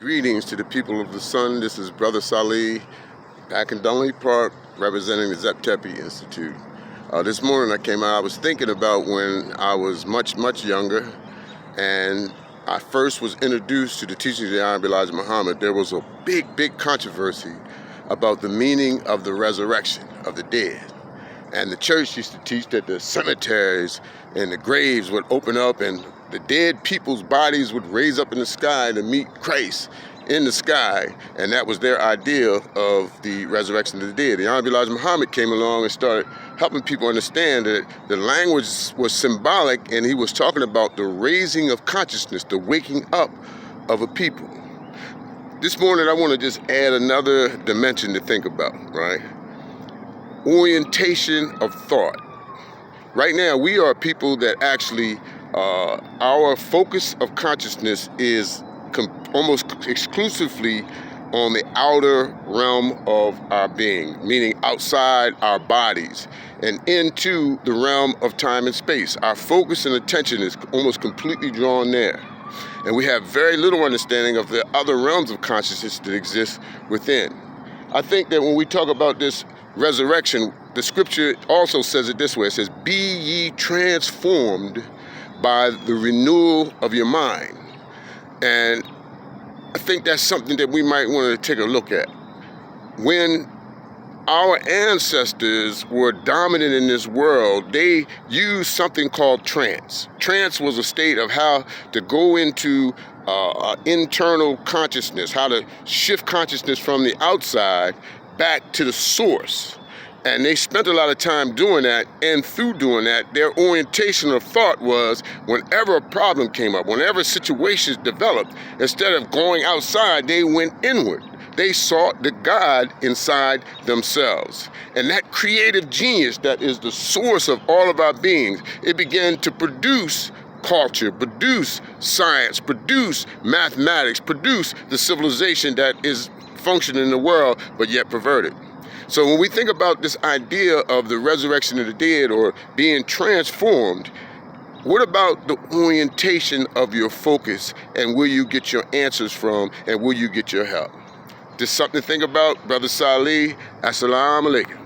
Greetings to the people of the sun. This is Brother Salih back in Dunley Park representing the Zep Tepi Institute. This morning I came out, I was thinking about when I was much younger and I first was introduced to the teachings of the Honorable Elijah Muhammad. There was a big controversy about the meaning of the resurrection of the dead. And the church used to teach that the cemeteries and the graves would open up and the dead people's bodies would raise up in the sky to meet Christ in the sky. And that was their idea of the resurrection of the dead. The Honorable Elijah Muhammad came along and started helping people understand that the language was symbolic, and he was talking about the raising of consciousness, the waking up of a people. This morning I want to just add another dimension to think about, right? Orientation of thought. Right now, we are people that actually, our focus of consciousness is almost exclusively on the outer realm of our being, meaning outside our bodies and into the realm of time and space. Our focus and attention is almost completely drawn there. And we have very little understanding of the other realms of consciousness that exist within. I think that when we talk about this resurrection, the scripture also says it this way. It says, "Be ye transformed by the renewal of your mind." And I think that's something that we might want to take a look at. When our ancestors were dominant in this world, they used something called trance. Trance was a state of how to go into internal consciousness, how to shift consciousness from the outside back to the source. And they spent a lot of time doing that, and through doing that, their orientation of thought was whenever a problem came up, whenever situations developed, instead of going outside, they went inward. They sought the God inside themselves. And that creative genius that is the source of all of our beings, it began to produce culture, produce science, produce mathematics, produce the civilization that is functioning in the world, but yet perverted. So when we think about this idea of the resurrection of the dead or being transformed, what about the orientation of your focus and where you get your answers from and where you get your help? Just something to think about. Brother Salih, Assalamu alaikum.